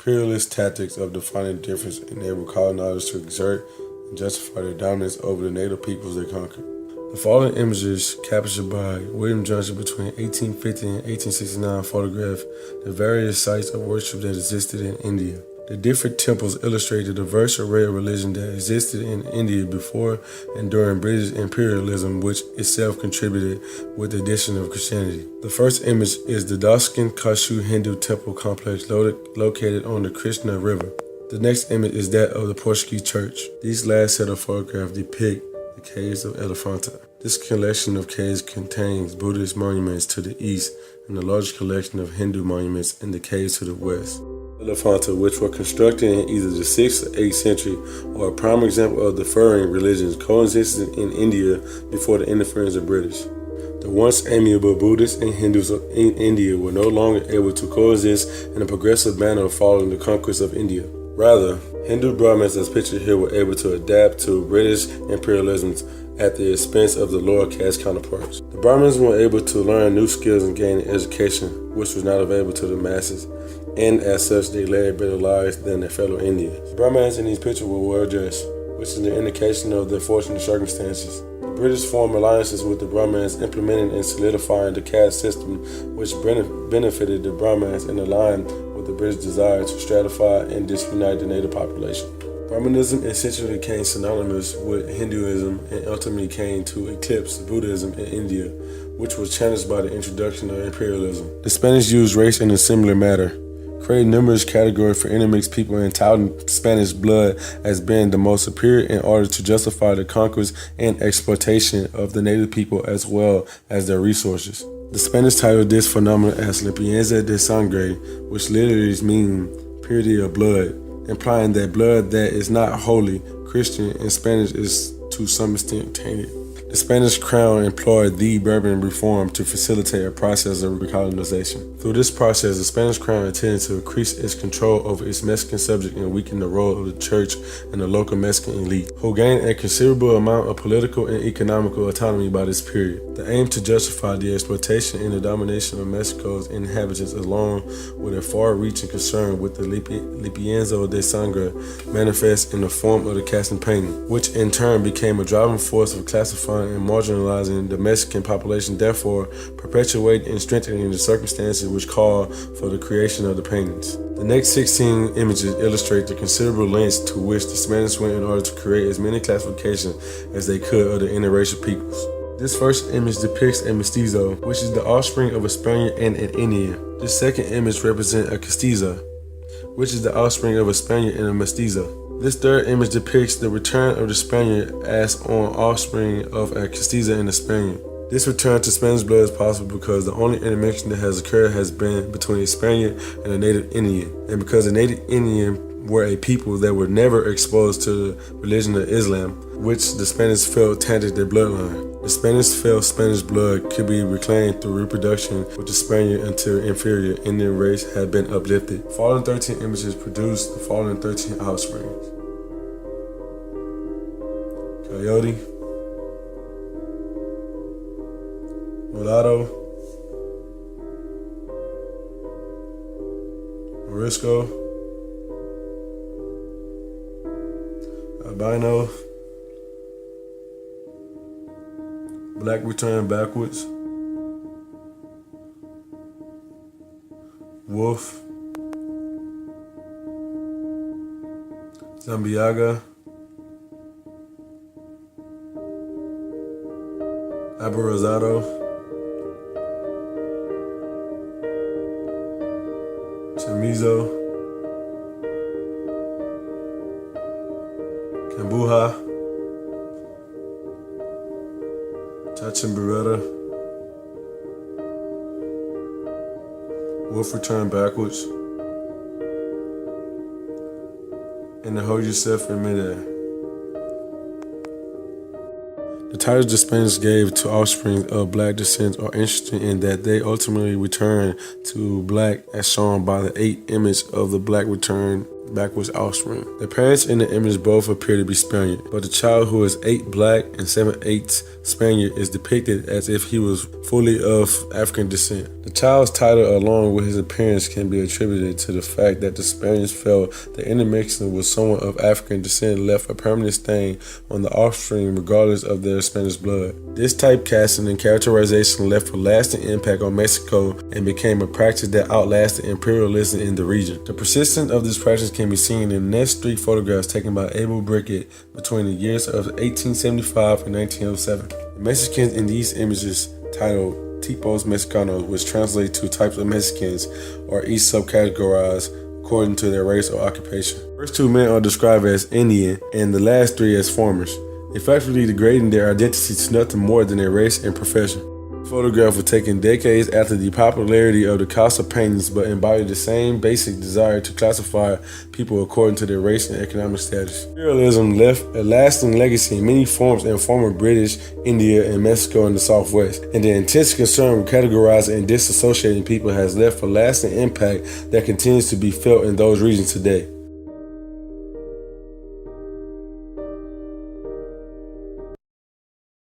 Imperialist tactics of defining difference enable colonizers to exert and justify their dominance over the native peoples they conquered. The following images, captured by William Johnson between 1850 and 1869, photograph the various sites of worship that existed in India. The different temples illustrate the diverse array of religion that existed in India before and during British imperialism, which itself contributed with the addition of Christianity. The first image is the Daskan Kashu Hindu temple complex located on the Krishna River. The next image is that of the Portuguese church. These last set of photographs depict the caves of Elephanta. This collection of caves contains Buddhist monuments to the east and a large collection of Hindu monuments in the caves to the west. Elephanta, which were constructed in either the 6th or 8th century, are a prime example of differing religions coexisting in India before the interference of British. The once amiable Buddhists and Hindus in India were no longer able to coexist in a progressive manner following the conquest of India. Rather, Hindu Brahmins, as pictured here, were able to adapt to British imperialism at the expense of the lower caste counterparts. The Brahmins were able to learn new skills and gain education, which was not available to the masses, and as such they led better lives than their fellow Indians. The Brahmins in these pictures were well dressed, which is an indication of their fortunate circumstances. The British formed alliances with the Brahmins, implementing and solidifying the caste system, which benefited the Brahmins and aligned with the British desire to stratify and disunite the native population. Brahmanism essentially became synonymous with Hinduism and ultimately came to eclipse Buddhism in India, which was challenged by the introduction of imperialism. The Spanish used race in a similar manner, creating numerous categories for intermixed people and touting Spanish blood as being the most superior in order to justify the conquest and exploitation of the native people as well as their resources. The Spanish titled this phenomenon as limpieza de sangre, which literally means purity of blood, implying that blood that is not holy Christian in Spanish is to some extent tainted. The Spanish crown employed the Bourbon reform to facilitate a process of recolonization. Through this process, the Spanish crown intended to increase its control over its Mexican subject and weaken the role of the church and the local Mexican elite, who gained a considerable amount of political and economical autonomy by this period. The aim to justify the exploitation and the domination of Mexico's inhabitants, along with a far-reaching concern with the limpieza de sangre, manifests in the form of the casting painting, which in turn became a driving force of classifying and marginalizing the Mexican population, therefore perpetuating and strengthening the circumstances which call for the creation of the paintings. The next 16 images illustrate the considerable lengths to which the Spanish went in order to create as many classifications as they could of the interracial peoples. This first image depicts a mestizo, which is the offspring of a Spaniard and an Indian. This second image represents a castiza, which is the offspring of a Spaniard and a mestizo. This third image depicts the return of the Spaniard as on offspring of a castiza and a Spaniard. This return to Spanish blood is possible because the only intermixture that has occurred has been between a Spaniard and a native Indian, and because the native Indian were a people that were never exposed to the religion of Islam, which the Spanish felt tainted their bloodline. The Spanish felt Spanish blood could be reclaimed through reproduction with the Spaniard until inferior Indian race had been uplifted. The following 13 images produce the following 13 offsprings: Coyote, Mulatto, Morisco, Albino, Black Return Backwards, Wolf, Zambiaga, Aborazado, Chamizo, Cambuja, Chachimberetta, Wolf Return Backwards, and to Hold Yourself in Midair. The titles the Spanish gave to offspring of black descent are interesting in that they ultimately return to black as shown by the 8th image of the black return backwards offspring. The parents in the image both appear to be Spaniard, but the child, who is 8 black and 7/8 Spaniard, is depicted as if he was fully of African descent. The child's title, along with his appearance, can be attributed to the fact that the Spaniards felt that intermixing with someone of African descent left a permanent stain on the offspring regardless of their Spanish blood. This typecasting and characterization left a lasting impact on Mexico and became a practice that outlasted imperialism in the region. The persistence of this practice can be seen in the next 3 photographs taken by Abel Brickett between the years of 1875 and 1907. The Mexicans in these images, titled Tipos Mexicanos, which translate to types of Mexicans, are each subcategorized according to their race or occupation. The first 2 men are described as Indian and the last 3 as farmers, effectively degrading their identity to nothing more than their race and profession. The photograph was taken decades after the popularity of the Casa paintings, but embodied the same basic desire to classify people according to their race and economic status. Imperialism left a lasting legacy in many forms in former British, India, and Mexico in the Southwest, and the intense concern with categorizing and disassociating people has left a lasting impact that continues to be felt in those regions today.